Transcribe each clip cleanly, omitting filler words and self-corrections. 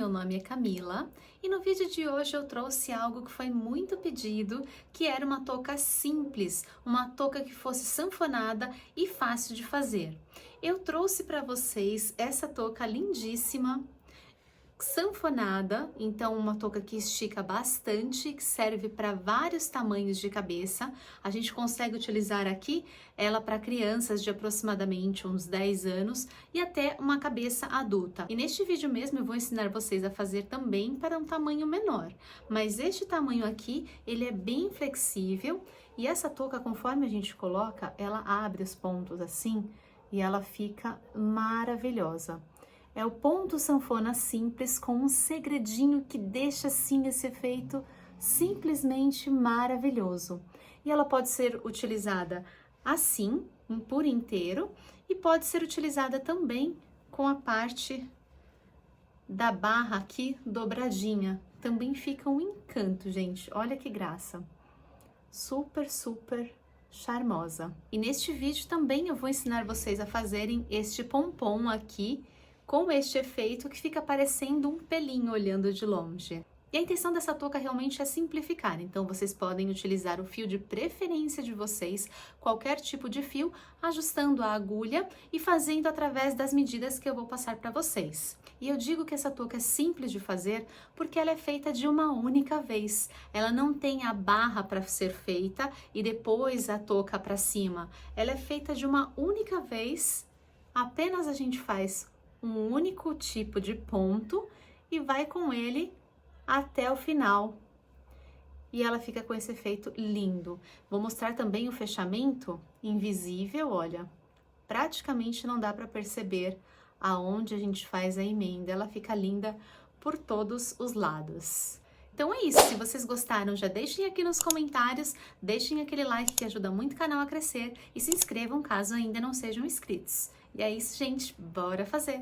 meu nome é Camila e no vídeo de hoje eu trouxe algo que foi muito pedido, que era uma touca simples, uma touca que fosse sanfonada e fácil de fazer. Eu trouxe para vocês essa touca lindíssima, sanfonada, então uma touca que estica bastante, que serve para vários tamanhos de cabeça. A gente consegue utilizar aqui ela para crianças de aproximadamente uns 10 anos e até uma cabeça adulta. E neste vídeo mesmo eu vou ensinar vocês a fazer também para um tamanho menor. Mas este tamanho aqui, ele é bem flexível e essa touca, conforme a gente coloca, ela abre os pontos assim e ela fica maravilhosa. É o ponto sanfona simples com um segredinho que deixa assim esse efeito simplesmente maravilhoso. E ela pode ser utilizada assim, por inteiro, e pode ser utilizada também com a parte da barra aqui dobradinha. Também fica um encanto, gente. Olha que graça. Super, super charmosa. E neste vídeo também eu vou ensinar vocês a fazerem este pompom aqui, com este efeito que fica parecendo um pelinho olhando de longe. E a intenção dessa touca realmente é simplificar, então vocês podem utilizar o fio de preferência de vocês, qualquer tipo de fio, ajustando a agulha e fazendo através das medidas que eu vou passar para vocês. E eu digo que essa touca é simples de fazer porque ela é feita de uma única vez. Ela não tem a barra para ser feita e depois a touca para cima. Ela é feita de uma única vez, apenas a gente faz um único tipo de ponto e vai com ele até o final. E ela fica com esse efeito lindo. Vou mostrar também o fechamento invisível, olha. Praticamente não dá para perceber aonde a gente faz a emenda. Ela fica linda por todos os lados. Então é isso, se vocês gostaram, já deixem aqui nos comentários, deixem aquele like que ajuda muito o canal a crescer e se inscrevam caso ainda não sejam inscritos. E é isso, gente, bora fazer!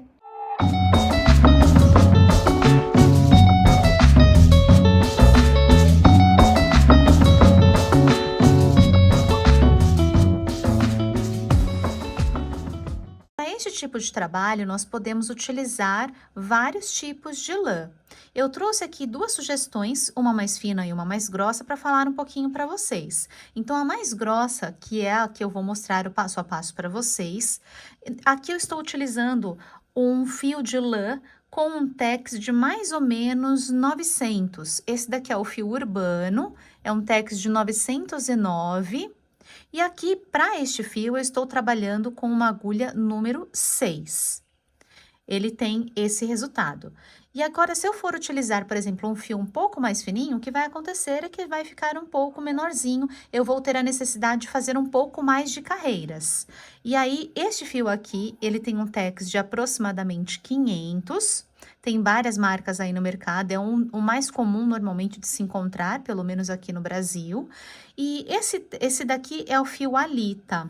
Para este tipo de trabalho, nós podemos utilizar vários tipos de lã. Eu trouxe aqui duas sugestões, uma mais fina e uma mais grossa, para falar um pouquinho para vocês. Então, a mais grossa, que é a que eu vou mostrar o passo a passo para vocês, aqui eu estou utilizando um fio de lã com um tex de mais ou menos 900. Esse daqui é o fio urbano, é um tex de 909. E aqui, para este fio, eu estou trabalhando com uma agulha número 6. Ele tem esse resultado. E agora, se eu for utilizar, por exemplo, um fio um pouco mais fininho, o que vai acontecer é que vai ficar um pouco menorzinho, eu vou ter a necessidade de fazer um pouco mais de carreiras. E aí, este fio aqui, ele tem um tex de aproximadamente 500, tem várias marcas aí no mercado, é o mais comum normalmente de se encontrar, pelo menos aqui no Brasil. E esse daqui é o fio Alita.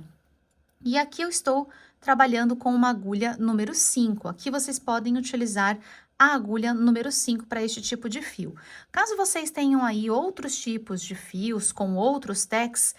E aqui eu estou trabalhando com uma agulha número 5. Aqui vocês podem utilizar a agulha número 5 para este tipo de fio. Caso vocês tenham aí outros tipos de fios com outros tex,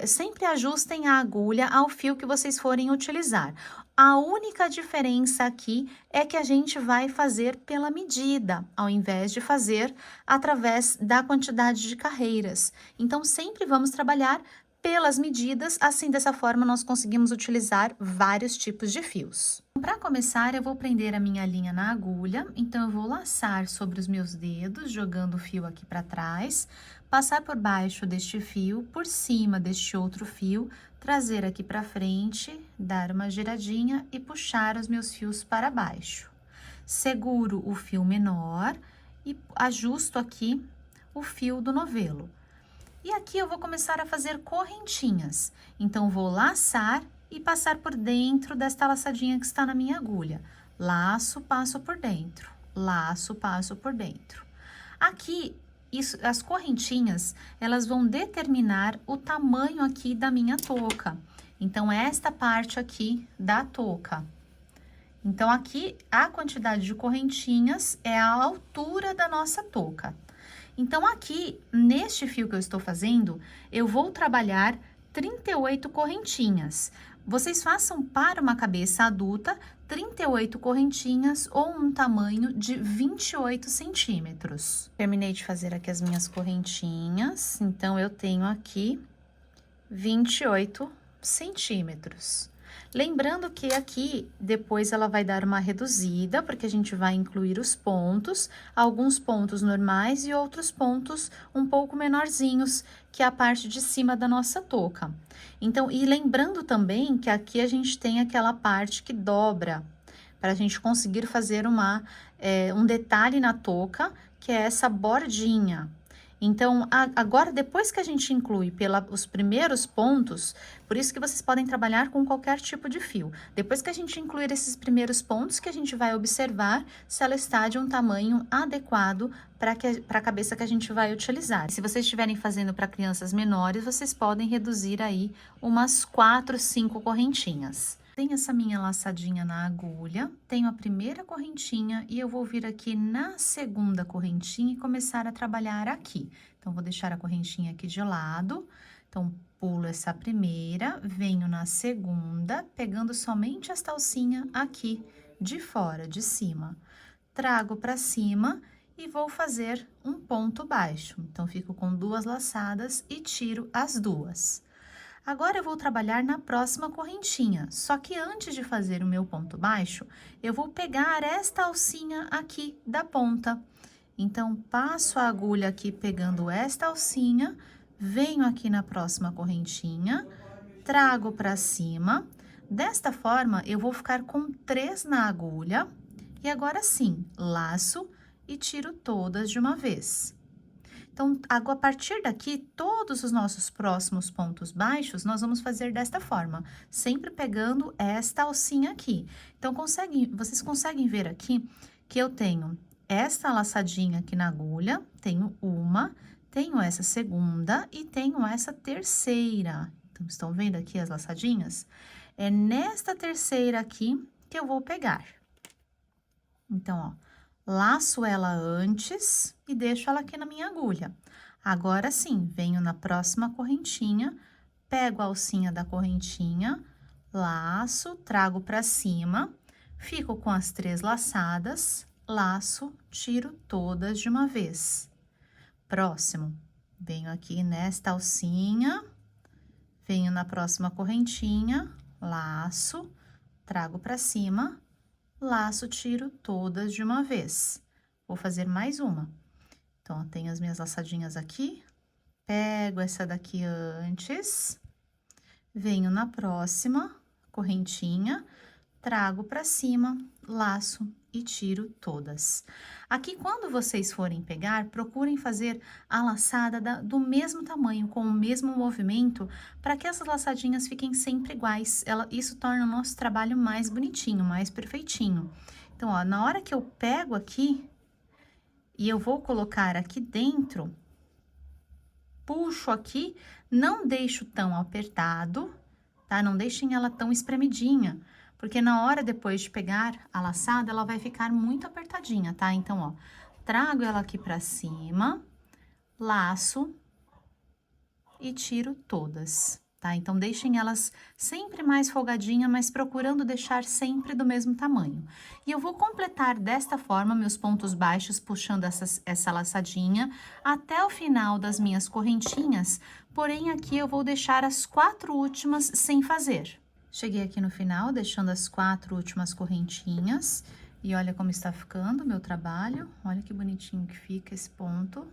sempre ajustem a agulha ao fio que vocês forem utilizar. A única diferença aqui é que a gente vai fazer pela medida, ao invés de fazer através da quantidade de carreiras. Então, sempre vamos trabalhar pelas medidas, assim dessa forma nós conseguimos utilizar vários tipos de fios. Para começar, eu vou prender a minha linha na agulha, então eu vou laçar sobre os meus dedos, jogando o fio aqui para trás, passar por baixo deste fio, por cima deste outro fio, trazer aqui para frente, dar uma giradinha e puxar os meus fios para baixo. Seguro o fio menor e ajusto aqui o fio do novelo. E aqui eu vou começar a fazer correntinhas. Então, vou laçar e passar por dentro desta laçadinha que está na minha agulha. Laço, passo por dentro. Laço, passo por dentro. Aqui, as correntinhas, elas vão determinar o tamanho aqui da minha touca. Então, esta parte aqui da touca. Então, aqui, a quantidade de correntinhas é a altura da nossa touca. Então, aqui, neste fio que eu estou fazendo, eu vou trabalhar 38 correntinhas. Vocês façam para uma cabeça adulta 38 correntinhas ou um tamanho de 28 centímetros. Terminei de fazer aqui as minhas correntinhas, então eu tenho aqui 28 centímetros. Lembrando que aqui, depois ela vai dar uma reduzida, porque a gente vai incluir os pontos, alguns pontos normais e outros pontos um pouco menorzinhos, que é a parte de cima da nossa touca. Então, e lembrando também que aqui a gente tem aquela parte que dobra, para a gente conseguir fazer um detalhe na touca, que é essa bordinha. Então, agora, depois que a gente inclui os primeiros pontos, por isso que vocês podem trabalhar com qualquer tipo de fio. Depois que a gente incluir esses primeiros pontos, que a gente vai observar se ela está de um tamanho adequado para a cabeça que a gente vai utilizar. Se vocês estiverem fazendo para crianças menores, vocês podem reduzir aí umas 4, 5 correntinhas. Tenho essa minha laçadinha na agulha, tenho a primeira correntinha e eu vou vir aqui na segunda correntinha e começar a trabalhar aqui. Então, vou deixar a correntinha aqui de lado, então, pulo essa primeira, venho na segunda, pegando somente esta alcinha aqui de fora, de cima. Trago para cima e vou fazer um ponto baixo. Então, fico com 2 laçadas e tiro as 2. Agora, eu vou trabalhar na próxima correntinha, só que antes de fazer o meu ponto baixo, eu vou pegar esta alcinha aqui da ponta. Então, passo a agulha aqui pegando esta alcinha, venho aqui na próxima correntinha, trago para cima. Desta forma, eu vou ficar com 3 na agulha, e agora sim, laço e tiro todas de uma vez. Então, a partir daqui, todos os nossos próximos pontos baixos, nós vamos fazer desta forma, sempre pegando esta alcinha aqui. Então, vocês conseguem ver aqui que eu tenho esta laçadinha aqui na agulha, tenho uma, tenho essa segunda e tenho essa terceira. Então, estão vendo aqui as laçadinhas? É nesta terceira aqui que eu vou pegar. Então, ó. Laço ela antes e deixo ela aqui na minha agulha. Agora sim, venho na próxima correntinha, pego a alcinha da correntinha, laço, trago para cima, fico com as 3 laçadas, laço, tiro todas de uma vez. Próximo, venho aqui nesta alcinha, venho na próxima correntinha, laço, trago para cima, laço, tiro todas de uma vez. Vou fazer mais uma. Então, eu tenho as minhas laçadinhas aqui, pego essa daqui antes, venho na próxima correntinha, trago para cima, laço e tiro todas. Aqui, quando vocês forem pegar, procurem fazer a laçada do mesmo tamanho, com o mesmo movimento, para que essas laçadinhas fiquem sempre iguais. Isso torna o nosso trabalho mais bonitinho, mais perfeitinho. Então, ó, na hora que eu pego aqui, e eu vou colocar aqui dentro, puxo aqui, não deixo tão apertado, tá? Não deixem ela tão espremidinha, porque na hora depois de pegar a laçada, ela vai ficar muito apertadinha, tá? Então, ó, trago ela aqui pra cima, laço e tiro todas, tá? Então, deixem elas sempre mais folgadinha, mas procurando deixar sempre do mesmo tamanho. E eu vou completar desta forma meus pontos baixos, puxando essa laçadinha até o final das minhas correntinhas, porém, aqui eu vou deixar as 4 últimas sem fazer. Cheguei aqui no final, deixando as 4 últimas correntinhas, e olha como está ficando o meu trabalho, olha que bonitinho que fica esse ponto.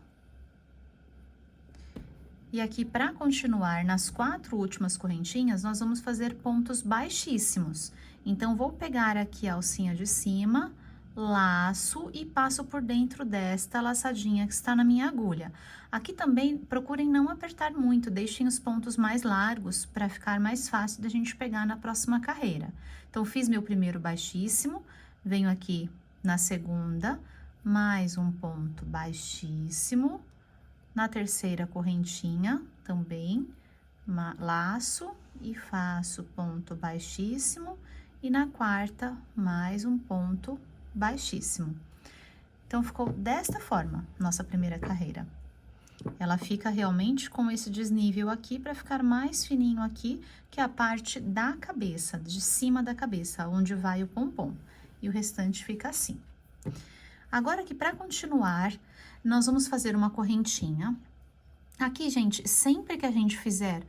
E aqui, para continuar nas 4 últimas correntinhas, nós vamos fazer pontos baixíssimos. Então, vou pegar aqui a alcinha de cima, laço e passo por dentro desta laçadinha que está na minha agulha. Aqui também, procurem não apertar muito, deixem os pontos mais largos para ficar mais fácil da gente pegar na próxima carreira. Então, fiz meu primeiro baixíssimo, venho aqui na segunda, mais um ponto baixíssimo. Na terceira correntinha, também, laço e faço ponto baixíssimo. E na quarta, mais um ponto baixíssimo. Então, ficou desta forma, nossa primeira carreira. Ela fica realmente com esse desnível aqui para ficar mais fininho aqui, que é a parte da cabeça, de cima da cabeça, onde vai o pompom. E o restante fica assim. Agora aqui, para continuar, nós vamos fazer uma correntinha. Aqui, gente, sempre que a gente fizer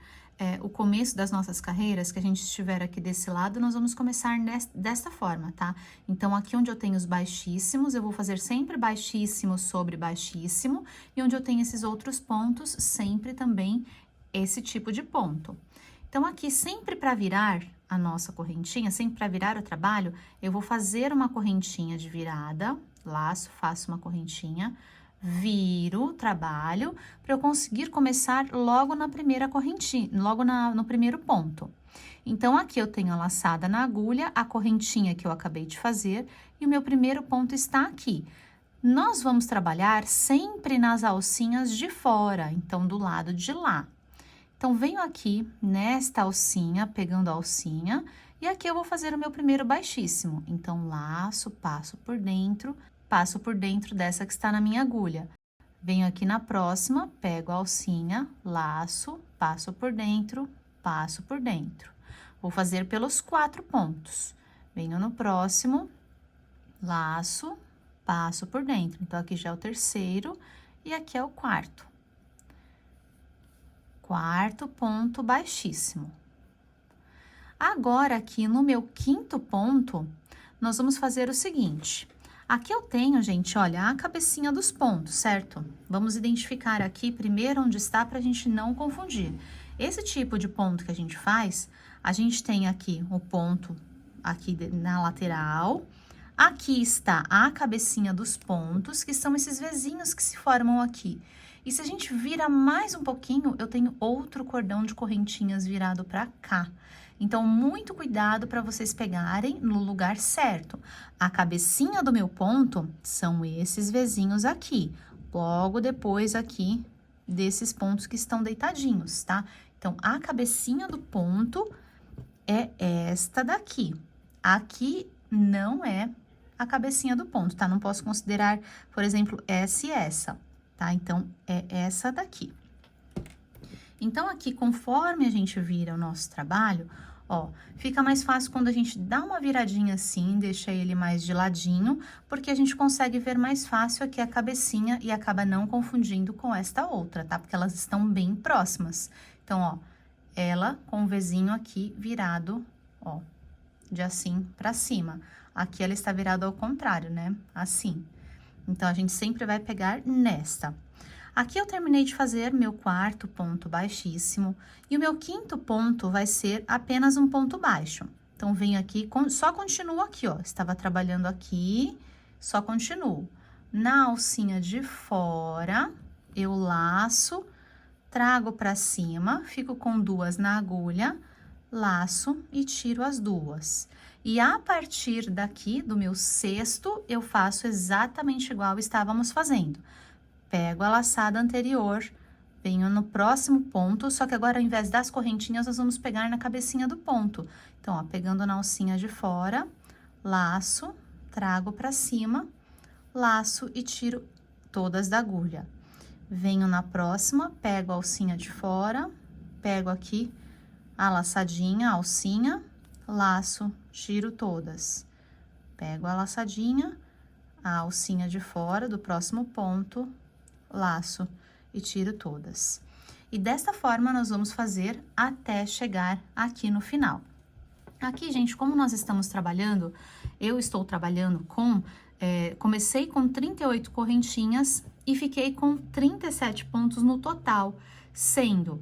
o começo das nossas carreiras, que a gente estiver aqui desse lado, nós vamos começar desta forma, tá? Então, aqui onde eu tenho os baixíssimos, eu vou fazer sempre baixíssimo sobre baixíssimo, e onde eu tenho esses outros pontos, sempre também esse tipo de ponto. Então, aqui, sempre para virar a nossa correntinha, sempre para virar o trabalho, eu vou fazer uma correntinha de virada, laço, faço uma correntinha, viro o trabalho para eu conseguir começar logo na primeira correntinha, logo no primeiro ponto. Então, aqui eu tenho a laçada na agulha, a correntinha que eu acabei de fazer, e o meu primeiro ponto está aqui. Nós vamos trabalhar sempre nas alcinhas de fora, então, do lado de lá. Então, venho aqui nesta alcinha, pegando a alcinha, e aqui eu vou fazer o meu primeiro baixíssimo. Então, laço, passo por dentro dessa que está na minha agulha. Venho aqui na próxima, pego a alcinha, laço, passo por dentro, passo por dentro. Vou fazer pelos 4 pontos. Venho no próximo, laço, passo por dentro. Então, aqui já é o terceiro e aqui é o quarto. Quarto ponto baixíssimo. Agora, aqui no meu quinto ponto, nós vamos fazer o seguinte. Aqui eu tenho, gente, olha, a cabecinha dos pontos, certo? Vamos identificar aqui primeiro onde está para a gente não confundir. Esse tipo de ponto que a gente faz, a gente tem aqui o ponto aqui na lateral. Aqui está a cabecinha dos pontos, que são esses vezinhos que se formam aqui. E se a gente vira mais um pouquinho, eu tenho outro cordão de correntinhas virado para cá. Então, muito cuidado para vocês pegarem no lugar certo. A cabecinha do meu ponto são esses vezinhos aqui, logo depois aqui desses pontos que estão deitadinhos, tá? Então, a cabecinha do ponto é esta daqui. Aqui não é a cabecinha do ponto, tá? Não posso considerar, por exemplo, essa e essa, tá? Então, é essa daqui. Então, aqui, conforme a gente vira o nosso trabalho, ó, fica mais fácil quando a gente dá uma viradinha assim, deixa ele mais de ladinho, porque a gente consegue ver mais fácil aqui a cabecinha e acaba não confundindo com esta outra, tá? Porque elas estão bem próximas. Então, ó, ela com o Vzinho aqui virado, ó, de assim pra cima. Aqui ela está virada ao contrário, né? Assim. Então, a gente sempre vai pegar nesta. Aqui eu terminei de fazer meu quarto ponto baixíssimo e o meu quinto ponto vai ser apenas um ponto baixo. Então, venho aqui, só continuo aqui, ó. Estava trabalhando aqui, só continuo. Na alcinha de fora, eu laço, trago pra cima, fico com 2 na agulha, laço e tiro as 2. E a partir daqui, do meu sexto, eu faço exatamente igual estávamos fazendo. Pego a laçada anterior, venho no próximo ponto, só que agora, ao invés das correntinhas, nós vamos pegar na cabecinha do ponto. Então, ó, pegando na alcinha de fora, laço, trago pra cima, laço e tiro todas da agulha. Venho na próxima, pego a alcinha de fora, pego aqui a laçadinha, a alcinha, laço, tiro todas. Pego a laçadinha, a alcinha de fora do próximo ponto, laço e tiro todas. E desta forma, nós vamos fazer até chegar aqui no final. Aqui, gente, como nós estamos trabalhando, eu estou trabalhando com... comecei com 38 correntinhas e fiquei com 37 pontos no total, sendo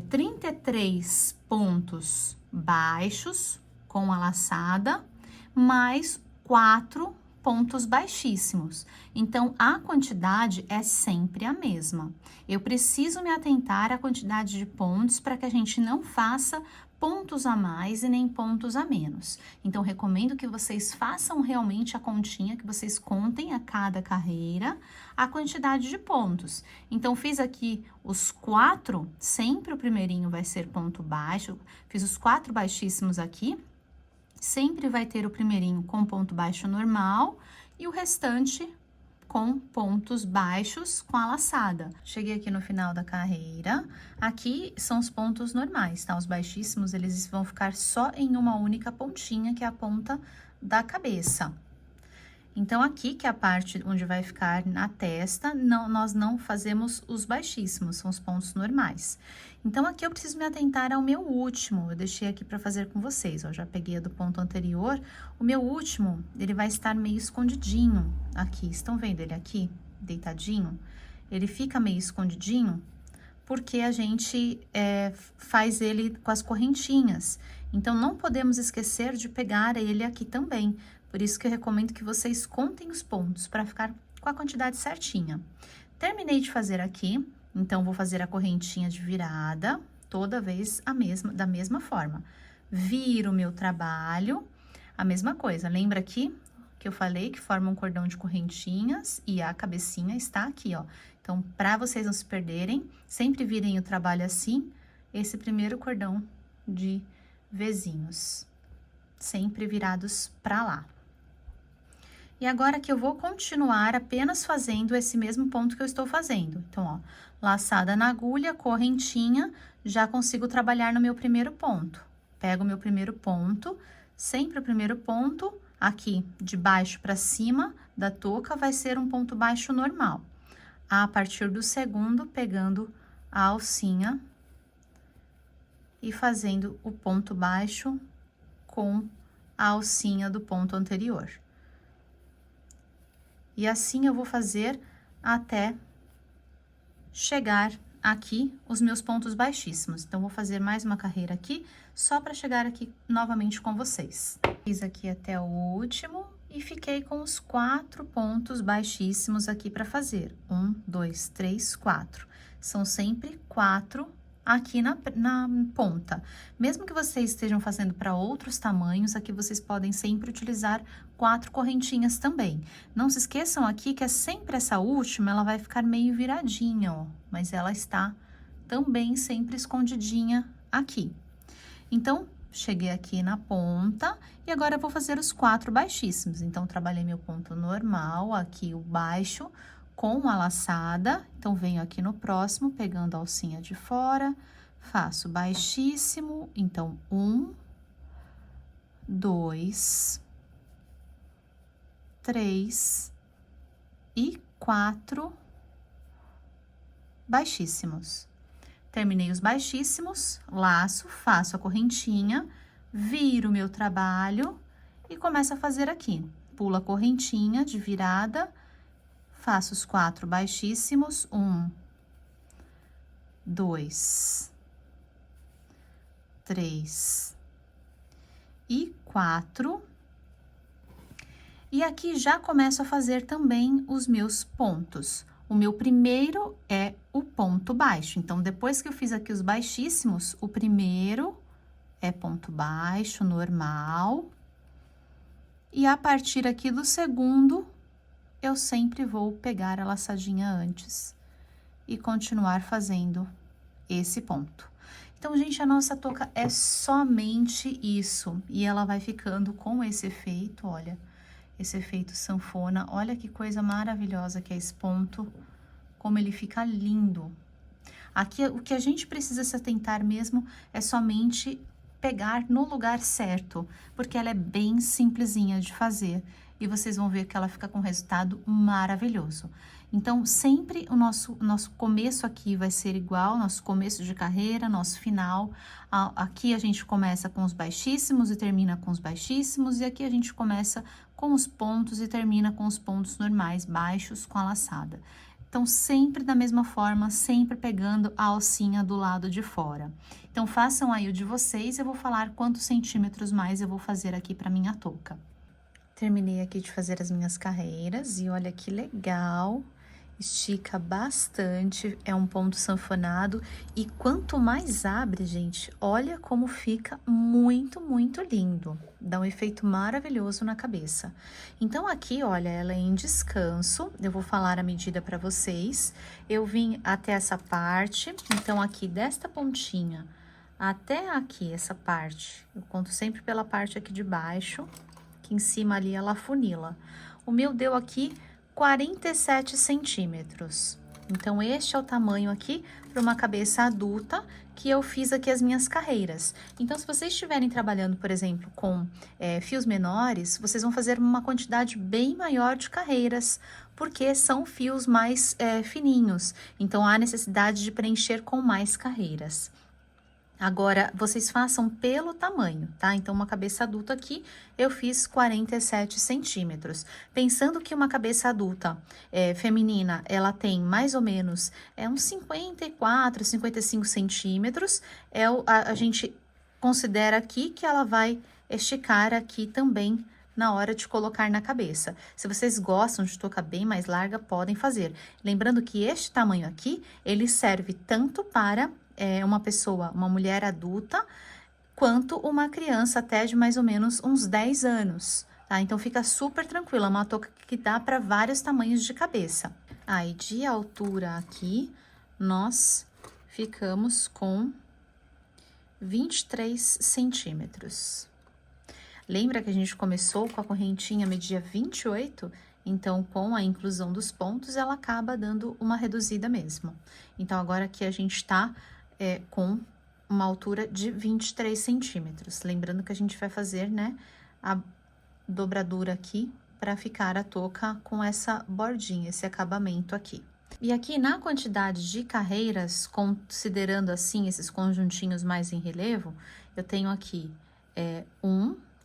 33 pontos baixos com a laçada, mais 4 pontos baixíssimos. Então, a quantidade é sempre a mesma. Eu preciso me atentar à quantidade de pontos para que a gente não faça pontos a mais e nem pontos a menos. Então, recomendo que vocês façam realmente a continha, que vocês contem a cada carreira a quantidade de pontos. Então, fiz aqui os 4, sempre o primeirinho vai ser ponto baixo, fiz os 4 baixíssimos aqui, sempre vai ter o primeirinho com ponto baixo normal e o restante com pontos baixos com a laçada. Cheguei aqui no final da carreira, aqui são os pontos normais, tá? Os baixíssimos, eles vão ficar só em uma única pontinha, que é a ponta da cabeça. Então, aqui, que é a parte onde vai ficar na testa, nós não fazemos os baixíssimos, são os pontos normais. Então, aqui eu preciso me atentar ao meu último, eu deixei aqui para fazer com vocês, ó, já peguei a do ponto anterior. O meu último, ele vai estar meio escondidinho aqui, estão vendo ele aqui, deitadinho? Ele fica meio escondidinho, porque a gente faz ele com as correntinhas. Então, não podemos esquecer de pegar ele aqui também. Por isso que eu recomendo que vocês contem os pontos, para ficar com a quantidade certinha. Terminei de fazer aqui, então, vou fazer a correntinha de virada, toda vez da mesma forma. Viro o meu trabalho, a mesma coisa. Lembra aqui que eu falei que forma um cordão de correntinhas e a cabecinha está aqui, ó. Então, para vocês não se perderem, sempre virem o trabalho assim, esse primeiro cordão de Vzinhos, sempre virados para lá. E agora que eu vou continuar apenas fazendo esse mesmo ponto que eu estou fazendo. Então, ó, laçada na agulha, correntinha, já consigo trabalhar no meu primeiro ponto. Pego o meu primeiro ponto, sempre o primeiro ponto, aqui de baixo para cima da touca, vai ser um ponto baixo normal. A partir do segundo, pegando a alcinha e fazendo o ponto baixo com a alcinha do ponto anterior. E assim eu vou fazer até chegar aqui os meus pontos baixíssimos. Então, vou fazer mais uma carreira aqui, só para chegar aqui novamente com vocês. Fiz aqui até o último e fiquei com os 4 pontos baixíssimos aqui para fazer. 1, 2, 3, 4. São sempre 4 aqui na ponta. Mesmo que vocês estejam fazendo para outros tamanhos, aqui vocês podem sempre utilizar 4 correntinhas também. Não se esqueçam aqui que é sempre essa última, ela vai ficar meio viradinha, ó, mas ela está também sempre escondidinha aqui. Então, cheguei aqui na ponta e agora eu vou fazer os 4 baixíssimos. Então, trabalhei meu ponto normal, aqui o baixo, com a laçada. Então, venho aqui no próximo, pegando a alcinha de fora, faço baixíssimo. Então, 1, 2, 3 e 4 baixíssimos. Terminei os baixíssimos, laço, faço a correntinha, viro o meu trabalho e começo a fazer aqui. Pulo a correntinha de virada, faço os 4 baixíssimos, 1, 2, 3 e 4. E aqui já começo a fazer também os meus pontos. O meu primeiro é o ponto baixo. Então, depois que eu fiz aqui os baixíssimos, o primeiro é ponto baixo, normal. E a partir aqui do segundo, eu sempre vou pegar a laçadinha antes e continuar fazendo esse ponto. Então, gente, a nossa touca é somente isso. E ela vai ficando com esse efeito, olha, esse efeito sanfona. Olha que coisa maravilhosa que é esse ponto, como ele fica lindo. Aqui, o que a gente precisa se atentar mesmo é somente pegar no lugar certo, porque ela é bem simplesinha de fazer. E vocês vão ver que ela fica com um resultado maravilhoso. Então, sempre o nosso começo aqui vai ser igual, nosso começo de carreira, nosso final. Aqui a gente começa com os baixíssimos e termina com os baixíssimos, e aqui a gente começa com os pontos e termina com os pontos normais, baixos, com a laçada. Então, sempre da mesma forma, sempre pegando a alcinha do lado de fora. Então, façam aí o de vocês, eu vou falar quantos centímetros mais eu vou fazer aqui para minha touca. Terminei aqui de fazer as minhas carreiras e olha que legal, estica bastante, é um ponto sanfonado e quanto mais abre, gente, olha como fica muito, muito lindo. Dá um efeito maravilhoso na cabeça. Então, aqui, olha, ela é em descanso, eu vou falar a medida para vocês. Eu vim até essa parte, então aqui desta pontinha até aqui, essa parte, eu conto sempre pela parte aqui de baixo, que em cima ali ela afunila. O meu deu aqui 47 centímetros. Então, este é o tamanho aqui para uma cabeça adulta que eu fiz aqui as minhas carreiras. Então, se vocês estiverem trabalhando, por exemplo, com fios menores, vocês vão fazer uma quantidade bem maior de carreiras, porque são fios mais fininhos. Então, há necessidade de preencher com mais carreiras. Agora, vocês façam pelo tamanho, tá? Então, uma cabeça adulta aqui, eu fiz 47 centímetros. Pensando que uma cabeça adulta feminina, ela tem mais ou menos uns 54, 55 centímetros, a gente considera aqui que ela vai esticar aqui também na hora de colocar na cabeça. Se vocês gostam de touca bem mais larga, podem fazer. Lembrando que este tamanho aqui, ele serve tanto para uma pessoa, uma mulher adulta, quanto uma criança até de mais ou menos uns 10 anos, tá? Então, fica super tranquila, uma touca que dá para vários tamanhos de cabeça. Aí, de altura aqui, nós ficamos com 23 centímetros. Lembra que a gente começou com a correntinha media 28? Então, com a inclusão dos pontos, ela acaba dando uma reduzida mesmo. Então, agora aqui a gente tá com uma altura de 23 centímetros. Lembrando que a gente vai fazer, né, a dobradura aqui para ficar a touca com essa bordinha, esse acabamento aqui. E aqui na quantidade de carreiras, considerando assim esses conjuntinhos mais em relevo, eu tenho aqui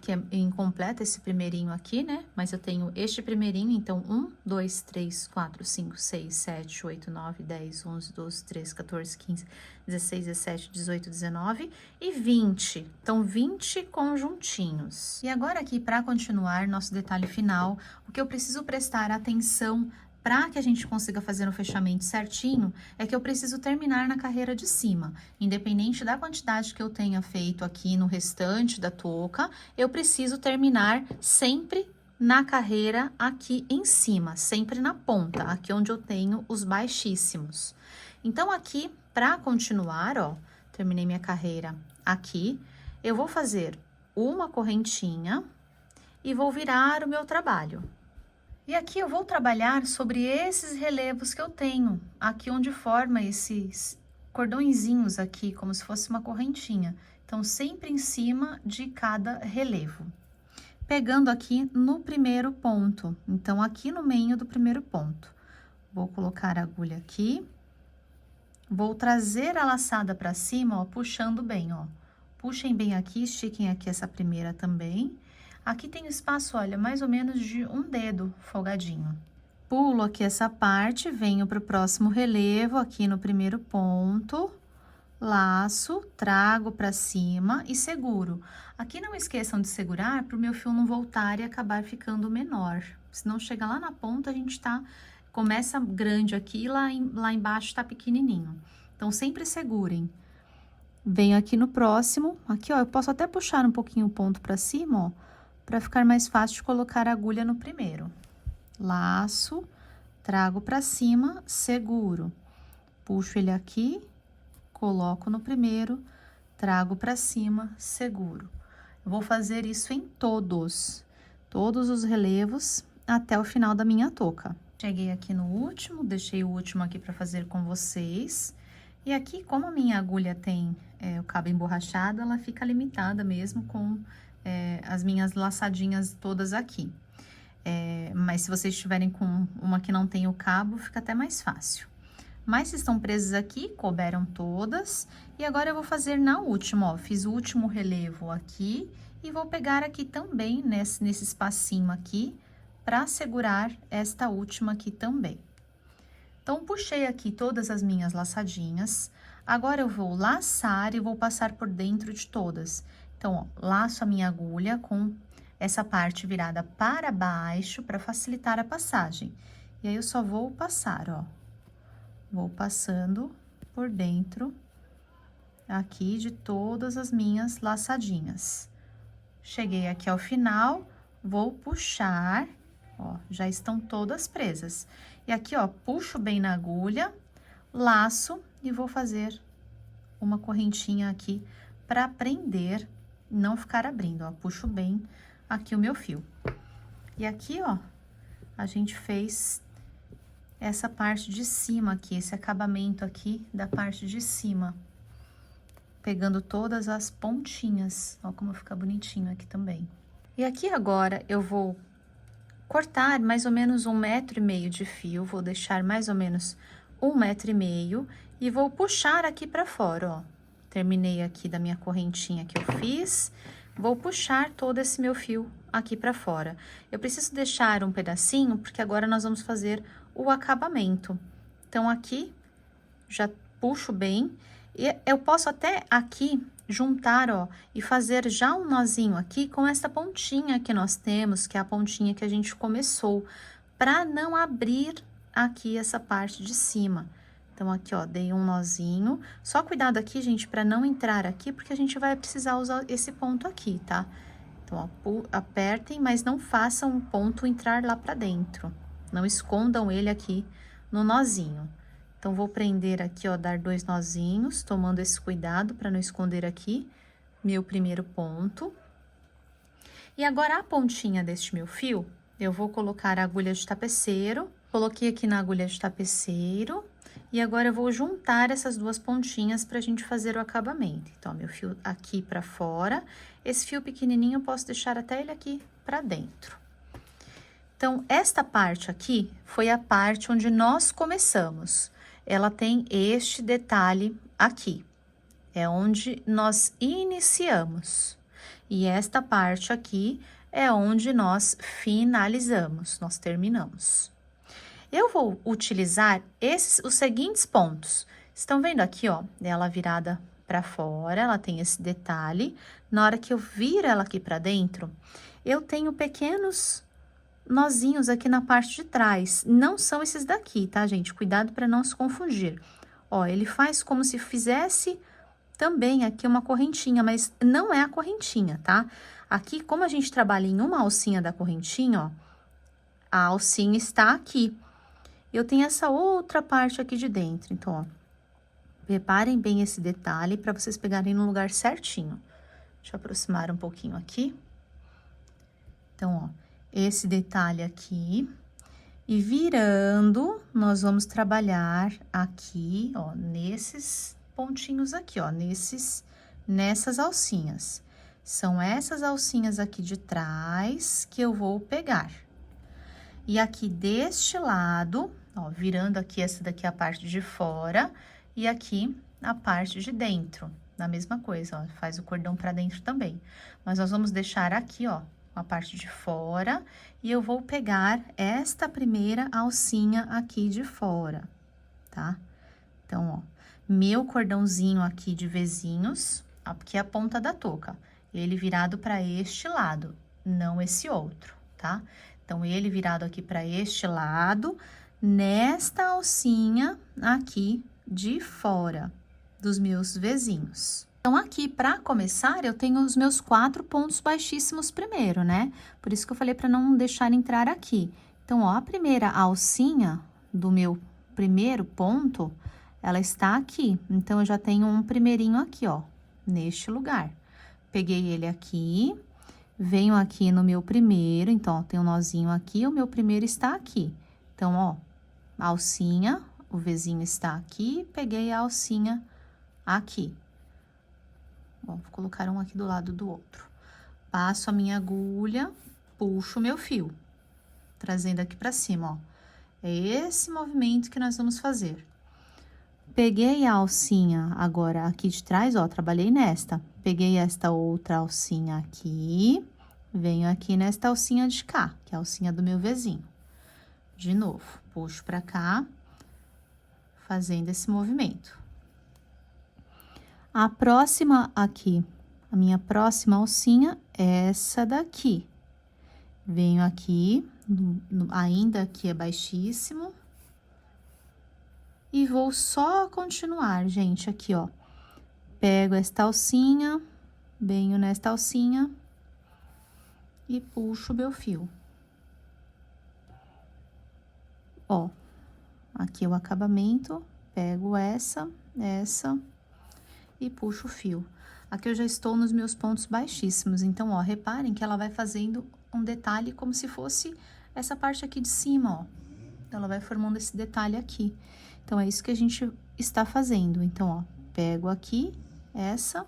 que é incompleto esse primeirinho aqui, né? Mas eu tenho este primeirinho, então 1, 2, 3, 4, 5, 6, 7, 8, 9, 10, 11, 12, 13, 14, 15, 16, 17, 18, 19 e 20. Então, 20 conjuntinhos. E agora aqui, para continuar nosso detalhe final, o que eu preciso prestar atenção para que a gente consiga fazer o fechamento certinho, é que eu preciso terminar na carreira de cima. Independente da quantidade que eu tenha feito aqui no restante da touca, eu preciso terminar sempre na carreira aqui em cima, sempre na ponta, aqui onde eu tenho os baixíssimos. Então, aqui, para continuar, ó, terminei minha carreira aqui, eu vou fazer uma correntinha e vou virar o meu trabalho. E aqui eu vou trabalhar sobre esses relevos que eu tenho, aqui onde forma esses cordõezinhos aqui, como se fosse uma correntinha. Então, sempre em cima de cada relevo. Pegando aqui no primeiro ponto, então, aqui no meio do primeiro ponto. Vou colocar a agulha aqui, vou trazer a laçada para cima, ó, puxando bem, ó. Puxem bem aqui, estiquem aqui essa primeira também. Aqui tem espaço, olha, mais ou menos de um dedo folgadinho. Pulo aqui essa parte, venho para o próximo relevo, aqui no primeiro ponto, laço, trago para cima e seguro. Aqui não esqueçam de segurar para o meu fio não voltar e acabar ficando menor. Senão chega lá na ponta, a gente começa grande aqui e lá embaixo tá pequenininho. Então, sempre segurem. Venho aqui no próximo, aqui ó, eu posso até puxar um pouquinho o ponto para cima, ó, para ficar mais fácil de colocar a agulha no primeiro. Laço, trago para cima, seguro. Puxo ele aqui, coloco no primeiro, trago para cima, seguro. Eu vou fazer isso em todos os relevos até o final da minha touca. Cheguei aqui no último, deixei o último aqui para fazer com vocês. E aqui, como a minha agulha tem o cabo emborrachado, ela fica limitada mesmo com as minhas laçadinhas todas aqui. Mas se vocês estiverem com uma que não tem o cabo, fica até mais fácil. Mas se estão presas aqui, couberam todas. E agora eu vou fazer na última, ó. Fiz o último relevo aqui e vou pegar aqui também, nesse espacinho aqui, para segurar esta última aqui também. Então, puxei aqui todas as minhas laçadinhas. Agora, eu vou laçar e vou passar por dentro de todas. Então, ó, laço a minha agulha com essa parte virada para baixo, para facilitar a passagem. E aí, eu só vou passar, ó. Vou passando por dentro aqui de todas as minhas laçadinhas. Cheguei aqui ao final, vou puxar, ó, já estão todas presas. E aqui, ó, puxo bem na agulha, laço e vou fazer uma correntinha aqui para prender, não ficar abrindo, ó. Puxo bem aqui o meu fio. E aqui, ó, a gente fez essa parte de cima aqui, esse acabamento aqui da parte de cima. Pegando todas as pontinhas, ó como fica bonitinho aqui também. E aqui agora eu vou cortar mais ou menos 1,5 m de fio, vou deixar mais ou menos 1,5 m e vou puxar aqui pra fora, ó. Terminei aqui da minha correntinha que eu fiz, vou puxar todo esse meu fio aqui pra fora. Eu preciso deixar um pedacinho, porque agora nós vamos fazer o acabamento. Então, aqui, já puxo bem, e eu posso até aqui juntar, ó, e fazer já um nozinho aqui com essa pontinha que nós temos, que é a pontinha que a gente começou, pra não abrir aqui essa parte de cima. Então, aqui, ó, dei um nozinho. Só cuidado aqui, gente, pra não entrar aqui, porque a gente vai precisar usar esse ponto aqui, tá? Então, ó, apertem, mas não façam o ponto entrar lá pra dentro. Não escondam ele aqui no nozinho. Então, vou prender aqui, ó, dar 2 nozinhos, tomando esse cuidado pra não esconder aqui meu primeiro ponto. E agora, a pontinha deste meu fio, eu vou colocar a agulha de tapeceiro. Coloquei aqui na agulha de tapeceiro. E agora, eu vou juntar essas 2 pontinhas pra gente fazer o acabamento. Então, ó, meu fio aqui pra fora. Esse fio pequenininho, eu posso deixar até ele aqui pra dentro. Então, esta parte aqui foi a parte onde nós começamos. Ela tem este detalhe aqui. É onde nós iniciamos. E esta parte aqui é onde nós finalizamos, nós terminamos. Eu vou utilizar os seguintes pontos. Estão vendo aqui, ó, ela virada pra fora, ela tem esse detalhe. Na hora que eu viro ela aqui pra dentro, eu tenho pequenos nozinhos aqui na parte de trás. Não são esses daqui, tá, gente? Cuidado pra não se confundir. Ó, ele faz como se fizesse também aqui uma correntinha, mas não é a correntinha, tá? Aqui, como a gente trabalha em uma alcinha da correntinha, ó, a alcinha está aqui. Eu tenho essa outra parte aqui de dentro, então, ó, reparem bem esse detalhe para vocês pegarem no lugar certinho. Deixa eu aproximar um pouquinho aqui. Então, ó, esse detalhe aqui. E virando, nós vamos trabalhar aqui, ó, nesses pontinhos aqui, ó, nessas alcinhas. São essas alcinhas aqui de trás que eu vou pegar. E aqui deste lado, ó, virando aqui, essa daqui é a parte de fora, e aqui a parte de dentro. A mesma coisa, ó, faz o cordão pra dentro também. Mas nós vamos deixar aqui, ó, a parte de fora, e eu vou pegar esta primeira alcinha aqui de fora, tá? Então, ó, meu cordãozinho aqui de vezinhos, aqui é a ponta da touca, ele virado pra este lado, não esse outro, tá? Então, ele virado aqui pra este lado, nesta alcinha aqui de fora dos meus vezinhos. Então, aqui, pra começar, eu tenho os meus 4 pontos baixíssimos primeiro, né? Por isso que eu falei pra não deixar entrar aqui. Então, ó, a primeira alcinha do meu primeiro ponto, ela está aqui. Então, eu já tenho um primeirinho aqui, ó, neste lugar. Peguei ele aqui, venho aqui no meu primeiro, então, ó, tem um nozinho aqui, o meu primeiro está aqui. Então, ó, a alcinha, o vezinho está aqui, peguei a alcinha aqui. Bom, vou colocar um aqui do lado do outro. Passo a minha agulha, puxo o meu fio, trazendo aqui pra cima, ó. É esse movimento que nós vamos fazer. Peguei a alcinha agora aqui de trás, ó, trabalhei nesta. Peguei esta outra alcinha aqui, venho aqui nesta alcinha de cá, que é a alcinha do meu vezinho. De novo, puxo pra cá, fazendo esse movimento. A próxima aqui, a minha próxima alcinha é essa daqui. Venho aqui, ainda aqui é baixíssimo. E vou só continuar, gente, aqui, ó. Pego esta alcinha, venho nesta alcinha e puxo o meu fio. Ó, aqui é o acabamento, pego essa e puxo o fio. Aqui eu já estou nos meus pontos baixíssimos, então, ó, reparem que ela vai fazendo um detalhe como se fosse essa parte aqui de cima, ó. Ela vai formando esse detalhe aqui. Então, é isso que a gente está fazendo. Então, ó, pego aqui essa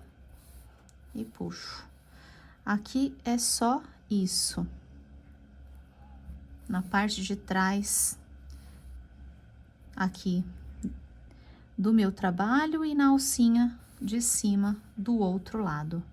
e puxo. Aqui é só isso. Na parte de trás, aqui do meu trabalho e na alcinha de cima do outro lado.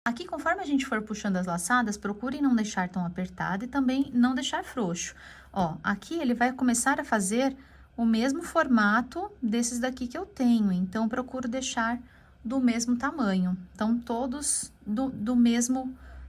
Aqui, conforme a gente for puxando as laçadas, procure não deixar tão apertado e também não deixar frouxo. Ó, aqui ele vai começar a fazer o mesmo formato desses daqui que eu tenho, então procuro deixar do mesmo tamanho. Então, todos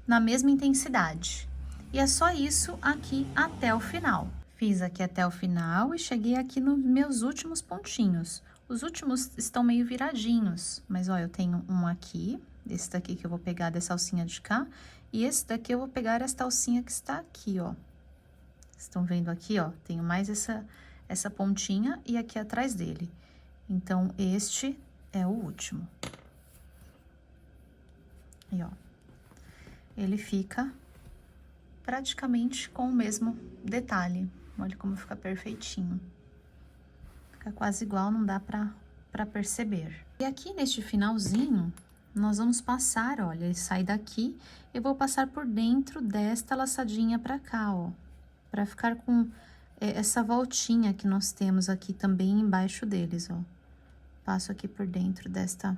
na mesma intensidade. E é só isso aqui até o final. Fiz aqui até o final e cheguei aqui nos meus últimos pontinhos. Os últimos estão meio viradinhos, mas ó, eu tenho um aqui, esse daqui que eu vou pegar dessa alcinha de cá, e esse daqui eu vou pegar esta alcinha que está aqui, ó. Estão vendo aqui, ó? Tenho mais essa pontinha e aqui atrás dele. Então, este é o último. E, ó, ele fica praticamente com o mesmo detalhe. Olha como fica perfeitinho. Fica quase igual, não dá pra perceber. E aqui neste finalzinho, nós vamos passar, olha, ele sai daqui, eu vou passar por dentro desta laçadinha pra cá, ó. Pra ficar com essa voltinha que nós temos aqui também embaixo deles, ó. Passo aqui por dentro desta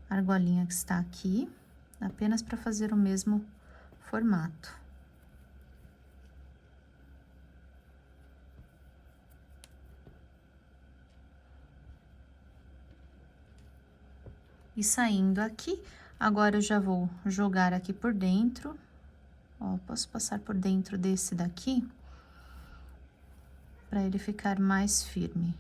argolinha que está aqui, apenas pra fazer o mesmo formato. E saindo aqui, agora eu já vou jogar aqui por dentro, ó, posso passar por dentro desse daqui, para ele ficar mais firme.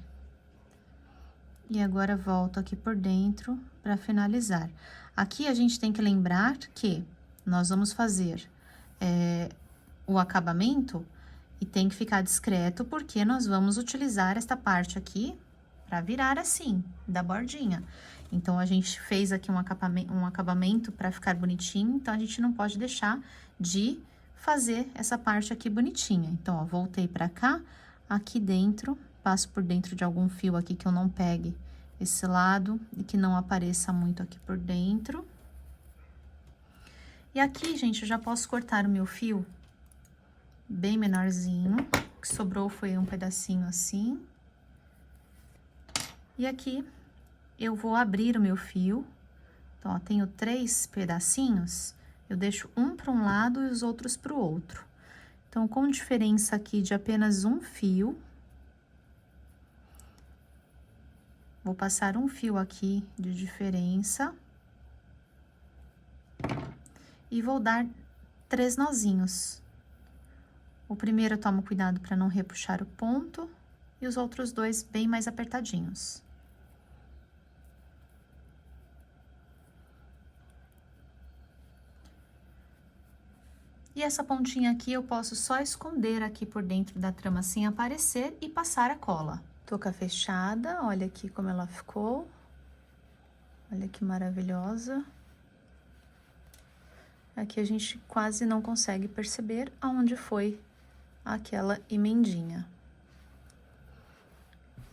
E agora volto aqui por dentro para finalizar. Aqui a gente tem que lembrar que nós vamos fazer o acabamento e tem que ficar discreto, porque nós vamos utilizar esta parte aqui para virar assim, da bordinha. Então, a gente fez aqui um acabamento para ficar bonitinho, então a gente não pode deixar de fazer essa parte aqui bonitinha. Então, ó, voltei pra cá, aqui dentro, passo por dentro de algum fio aqui que eu não pegue esse lado e que não apareça muito aqui por dentro. E aqui, gente, eu já posso cortar o meu fio bem menorzinho, o que sobrou foi um pedacinho assim. E aqui, eu vou abrir o meu fio. Então, ó, tenho 3 pedacinhos, eu deixo um para um lado e os outros para o outro. Então, com diferença aqui de apenas um fio, vou passar um fio aqui de diferença e vou dar 3 nozinhos. O primeiro eu tomo cuidado para não repuxar o ponto e os outros 2 bem mais apertadinhos. E essa pontinha aqui eu posso só esconder aqui por dentro da trama sem aparecer e passar a cola. Touca fechada, olha aqui como ela ficou. Olha que maravilhosa. Aqui a gente quase não consegue perceber aonde foi aquela emendinha.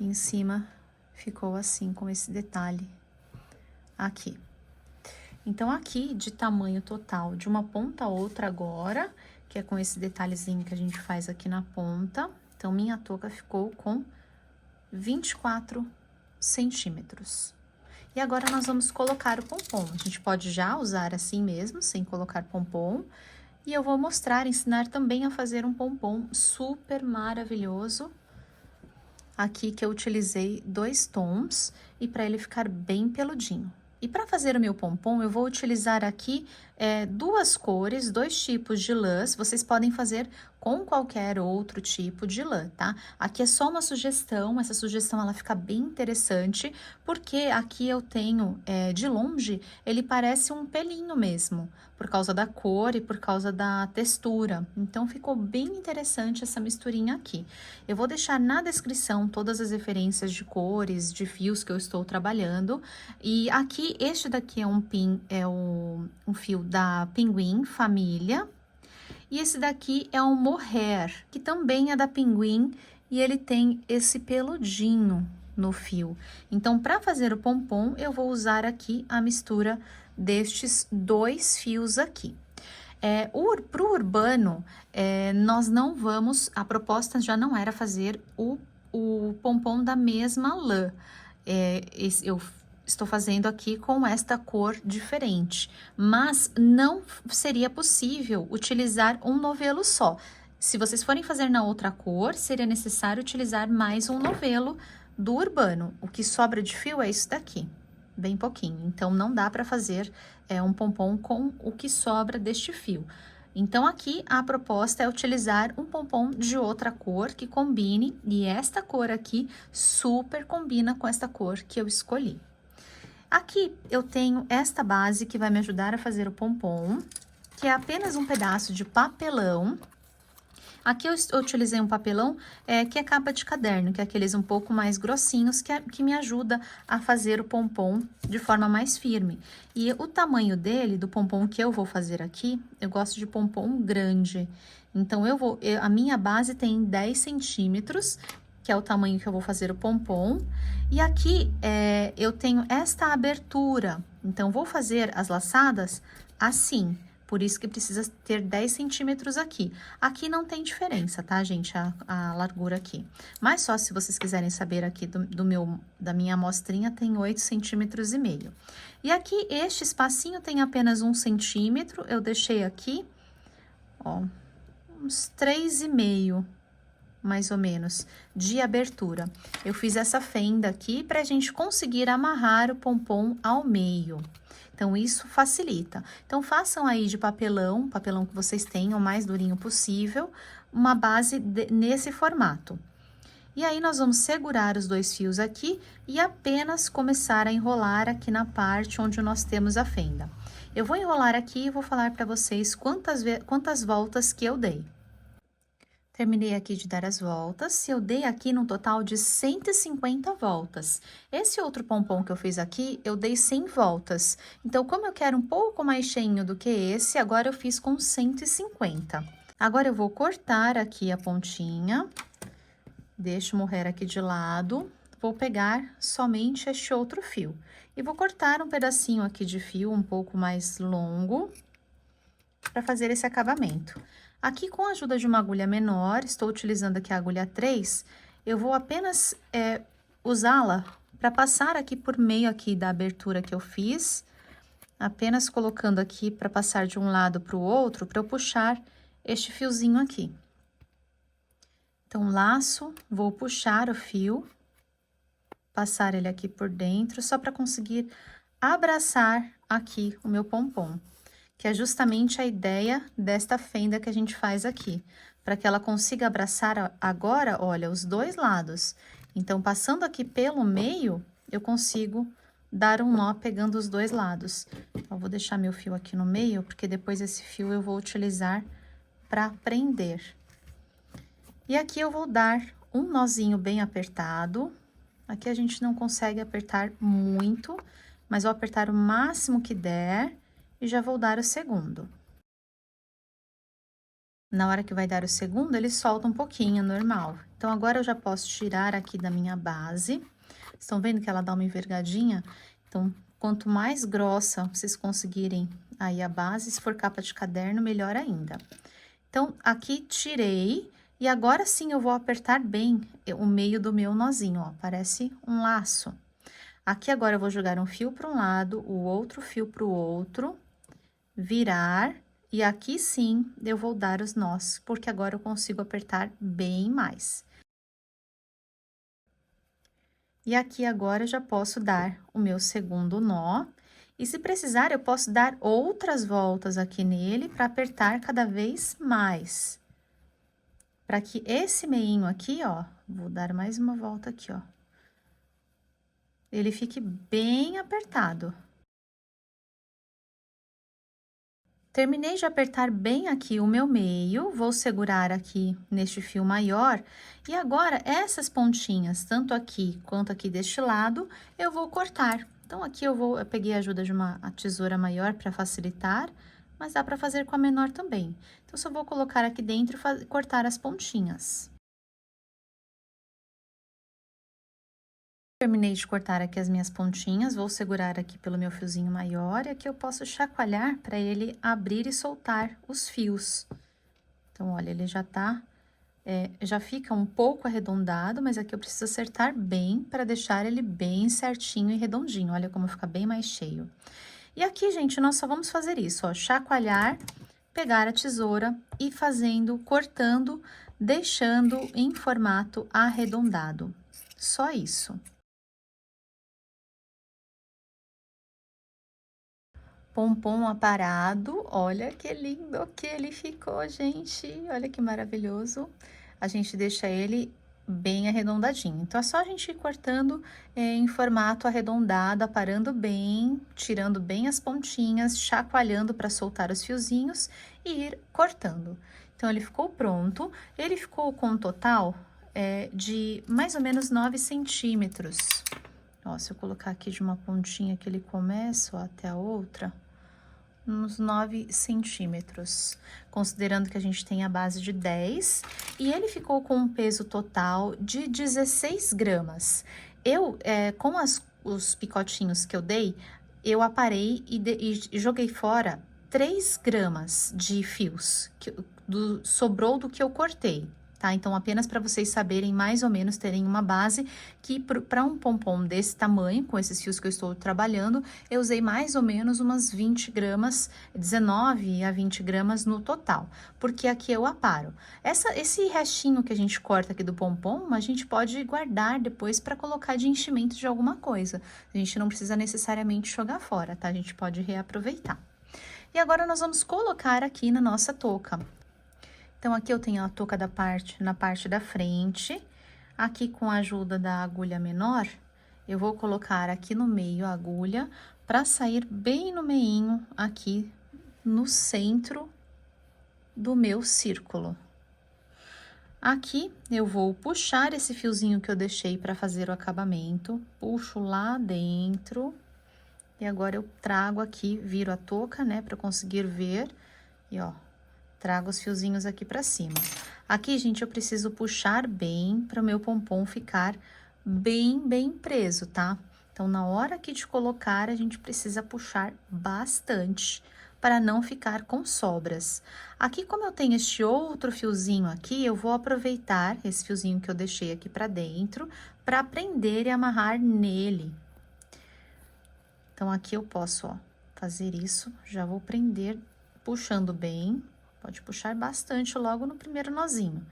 E em cima ficou assim, com esse detalhe aqui. Então, aqui, de tamanho total, de uma ponta a outra agora, que é com esse detalhezinho que a gente faz aqui na ponta. Então, minha touca ficou com 24 centímetros. E agora, nós vamos colocar o pompom. A gente pode já usar assim mesmo, sem colocar pompom. E eu vou ensinar também a fazer um pompom super maravilhoso. Aqui que eu utilizei 2 tons e para ele ficar bem peludinho. E para fazer o meu pompom, eu vou utilizar aqui 2 cores, 2 tipos de lãs. Vocês podem fazer com qualquer outro tipo de lã, tá? Aqui é só uma sugestão, essa sugestão ela fica bem interessante, porque aqui eu tenho, de longe, ele parece um pelinho mesmo, por causa da cor e por causa da textura. Então, ficou bem interessante essa misturinha aqui. Eu vou deixar na descrição todas as referências de cores, de fios que eu estou trabalhando. E aqui, este daqui é um fio da Pinguim Família. E esse daqui é um mohair, que também é da Pinguim, e ele tem esse peludinho no fio. Então, para fazer o pompom, eu vou usar aqui a mistura destes dois fios aqui. Para o urbano, nós não vamos, a proposta já não era fazer o pompom da mesma lã. Eu estou fazendo aqui com esta cor diferente, mas não seria possível utilizar um novelo só. Se vocês forem fazer na outra cor, seria necessário utilizar mais um novelo do urbano. O que sobra de fio é isso daqui, bem pouquinho. Então, não dá para fazer um pompom com o que sobra deste fio. Então, aqui a proposta é utilizar um pompom de outra cor que combine, e esta cor aqui super combina com esta cor que eu escolhi. Aqui eu tenho esta base que vai me ajudar a fazer o pompom, que é apenas um pedaço de papelão. Aqui eu utilizei um papelão que é capa de caderno, que é aqueles um pouco mais grossinhos, que me ajuda a fazer o pompom de forma mais firme. E o tamanho dele, do pompom que eu vou fazer aqui, eu gosto de pompom grande. Então, a minha base tem 10 centímetros, que é o tamanho que eu vou fazer o pompom. E aqui eu tenho esta abertura, então vou fazer as laçadas assim. Por isso que precisa ter 10 centímetros aqui. Aqui não tem diferença, tá, gente? A largura aqui. Mas só se vocês quiserem saber aqui da minha amostrinha, tem 8 centímetros e meio. E aqui, este espacinho tem apenas 1 centímetro. Eu deixei aqui, ó, uns 3,5, mais ou menos, de abertura. Eu fiz essa fenda aqui pra gente conseguir amarrar o pompom ao meio. Então, isso facilita. Então, façam aí de papelão que vocês tenham, o mais durinho possível, uma base nesse formato. E aí, nós vamos segurar os dois fios aqui e apenas começar a enrolar aqui na parte onde nós temos a fenda. Eu vou enrolar aqui e vou falar para vocês quantas voltas que eu dei. Terminei aqui de dar as voltas, eu dei aqui num total de 150 voltas. Esse outro pompom que eu fiz aqui, eu dei 100 voltas. Então, como eu quero um pouco mais cheinho do que esse, agora eu fiz com 150. Agora, eu vou cortar aqui a pontinha, deixo o mohair aqui de lado, vou pegar somente este outro fio. E vou cortar um pedacinho aqui de fio um pouco mais longo, para fazer esse acabamento. Aqui, com a ajuda de uma agulha menor, estou utilizando aqui a agulha 3, eu vou apenas usá-la para passar aqui por meio aqui da abertura que eu fiz, apenas colocando aqui para passar de um lado para o outro, para eu puxar este fiozinho aqui. Então, laço, vou puxar o fio, passar ele aqui por dentro, só para conseguir abraçar aqui o meu pompom, que é justamente a ideia desta fenda que a gente faz aqui, para que ela consiga abraçar agora, olha, os dois lados. Então, passando aqui pelo meio, eu consigo dar um nó pegando os dois lados. Então, eu vou deixar meu fio aqui no meio, porque depois esse fio eu vou utilizar para prender. E aqui eu vou dar um nozinho bem apertado. Aqui a gente não consegue apertar muito, mas vou apertar o máximo que der. E já vou dar o segundo. Na hora que vai dar o segundo, ele solta um pouquinho, normal. Então, agora eu já posso tirar aqui da minha base. Estão vendo que ela dá uma envergadinha? Então, quanto mais grossa vocês conseguirem aí a base, se for capa de caderno, melhor ainda. Então, aqui tirei, e agora sim eu vou apertar bem o meio do meu nozinho, ó, parece um laço. Aqui agora eu vou jogar um fio para um lado, o outro fio para o outro, virar, e aqui sim eu vou dar os nós, porque agora eu consigo apertar bem mais. E aqui agora eu já posso dar o meu segundo nó, e se precisar eu posso dar outras voltas aqui nele para apertar cada vez mais. para que esse meinho aqui, ó, vou dar mais uma volta aqui, ó, ele fique bem apertado. Terminei de apertar bem aqui o meu meio, vou segurar aqui neste fio maior, e agora essas pontinhas, tanto aqui quanto aqui deste lado, eu vou cortar. Então, aqui eu peguei a ajuda de uma tesoura maior para facilitar, mas dá para fazer com a menor também. Então, só vou colocar aqui dentro e cortar as pontinhas. Terminei de cortar aqui as minhas pontinhas, vou segurar aqui pelo meu fiozinho maior e aqui eu posso chacoalhar para ele abrir e soltar os fios. Então, olha, ele já fica um pouco arredondado, mas aqui eu preciso acertar bem para deixar ele bem certinho e redondinho. Olha como fica bem mais cheio. E aqui, gente, nós só vamos fazer isso, ó, chacoalhar, pegar a tesoura e cortando, deixando em formato arredondado. Só isso. Pompom aparado, olha que lindo que ele ficou, gente, olha que maravilhoso. A gente deixa ele bem arredondadinho, então é só a gente ir cortando em formato arredondado, aparando bem, tirando bem as pontinhas, chacoalhando para soltar os fiozinhos e ir cortando. Então, ele ficou pronto, ele ficou com um total de mais ou menos 9 centímetros. Ó, se eu colocar aqui de uma pontinha que ele começa, ó, até a outra, uns 9 centímetros, considerando que a gente tem a base de 10, e ele ficou com um peso total de 16 gramas. Eu, com os picotinhos que eu dei, eu aparei e joguei fora 3 gramas de fios, sobrou do que eu cortei. Tá? Então, apenas para vocês saberem, mais ou menos, terem uma base, que para um pompom desse tamanho, com esses fios que eu estou trabalhando, eu usei mais ou menos umas 20 gramas, 19 a 20 gramas no total, porque aqui eu aparo. Esse restinho que a gente corta aqui do pompom, a gente pode guardar depois para colocar de enchimento de alguma coisa. A gente não precisa necessariamente jogar fora, tá? A gente pode reaproveitar. E agora, nós vamos colocar aqui na nossa touca. Então, aqui eu tenho a touca na parte da frente. Aqui, com a ajuda da agulha menor, eu vou colocar aqui no meio a agulha para sair bem no meinho, aqui no centro do meu círculo. Aqui, eu vou puxar esse fiozinho que eu deixei para fazer o acabamento, puxo lá dentro, e agora eu trago aqui, viro a touca, né, para conseguir ver, e ó, trago os fiozinhos aqui pra cima. Aqui, gente, eu preciso puxar bem para o meu pompom ficar bem preso, tá? Então, na hora aqui de colocar, a gente precisa puxar bastante para não ficar com sobras. Aqui, como eu tenho este outro fiozinho aqui, eu vou aproveitar esse fiozinho que eu deixei aqui pra dentro para prender e amarrar nele. Então, aqui eu posso, ó, fazer isso, já vou prender puxando bem. Pode puxar bastante logo no primeiro nozinho.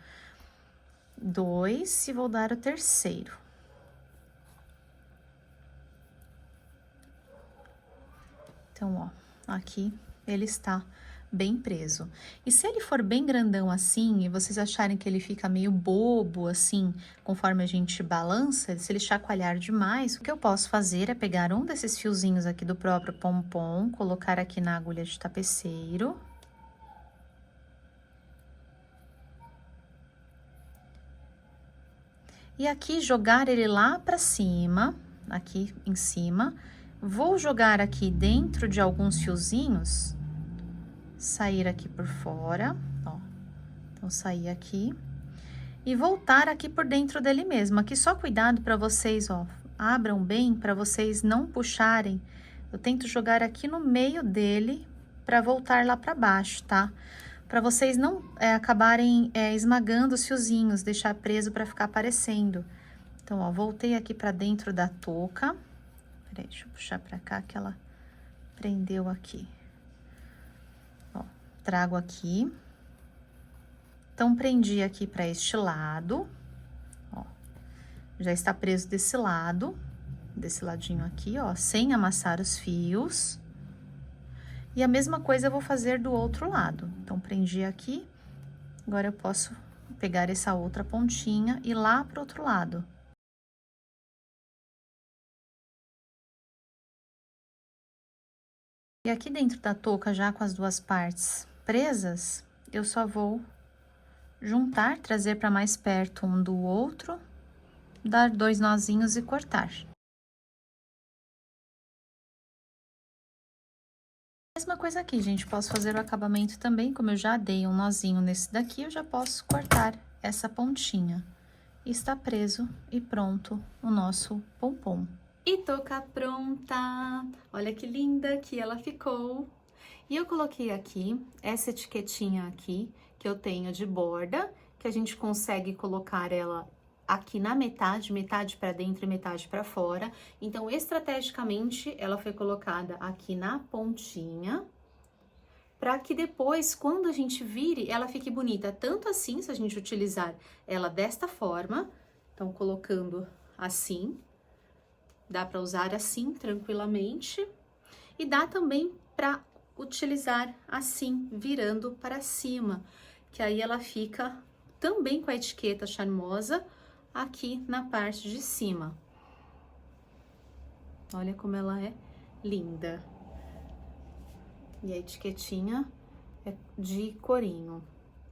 2, e vou dar o terceiro. Então, ó, aqui ele está bem preso. E se ele for bem grandão assim, e vocês acharem que ele fica meio bobo assim, conforme a gente balança, se ele chacoalhar demais, o que eu posso fazer é pegar um desses fiozinhos aqui do próprio pompom, colocar aqui na agulha de tapeceiro. E aqui, jogar ele lá pra cima, aqui em cima. Vou jogar aqui dentro de alguns fiozinhos, sair aqui por fora, ó. Então, sair aqui. E voltar aqui por dentro dele mesmo. Aqui, só cuidado pra vocês, ó, abram bem pra vocês não puxarem. Eu tento jogar aqui no meio dele pra voltar lá pra baixo, tá? Para vocês não acabarem esmagando os fiozinhos, deixar preso para ficar aparecendo. Então, ó, voltei aqui para dentro da touca. Peraí, deixa eu puxar para cá que ela prendeu aqui. Ó, trago aqui. Então, prendi aqui para este lado. Ó, já está preso desse ladinho aqui, ó, sem amassar os fios. E a mesma coisa eu vou fazer do outro lado. Então, prendi aqui, agora eu posso pegar essa outra pontinha e ir lá pro outro lado. E aqui dentro da touca, já com as duas partes presas, eu só vou juntar, trazer para mais perto um do outro, dar 2 nozinhos e cortar. Mesma coisa aqui, gente, posso fazer o acabamento também, como eu já dei um nozinho nesse daqui, eu já posso cortar essa pontinha. Está preso e pronto o nosso pompom. E touca pronta! Olha que linda que ela ficou! E eu coloquei aqui essa etiquetinha aqui, que eu tenho de borda, que a gente consegue colocar ela aqui na metade, metade para dentro e metade para fora. Então, estrategicamente, ela foi colocada aqui na pontinha, para que depois, quando a gente vire, ela fique bonita. Tanto assim, se a gente utilizar ela desta forma, então colocando assim, dá para usar assim, tranquilamente. E dá também para utilizar assim, virando para cima, que aí ela fica também com a etiqueta charmosa aqui na parte de cima. Olha como ela é linda. E a etiquetinha é de corinho.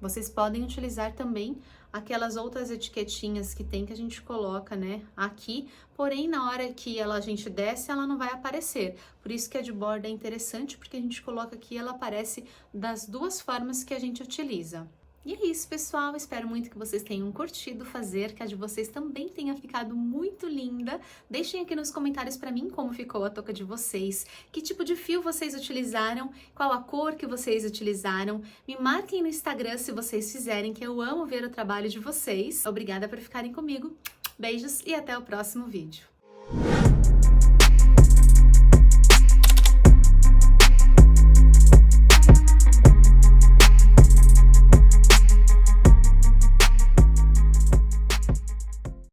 Vocês podem utilizar também aquelas outras etiquetinhas que tem que a gente coloca, né, aqui, porém na hora que a gente desce, ela não vai aparecer. Por isso que a de borda é interessante, porque a gente coloca aqui, ela aparece das duas formas que a gente utiliza. E é isso, pessoal, espero muito que vocês tenham curtido fazer, que a de vocês também tenha ficado muito linda. Deixem aqui nos comentários para mim como ficou a touca de vocês, que tipo de fio vocês utilizaram, qual a cor que vocês utilizaram. Me marquem no Instagram se vocês fizerem, que eu amo ver o trabalho de vocês. Obrigada por ficarem comigo. Beijos e até o próximo vídeo.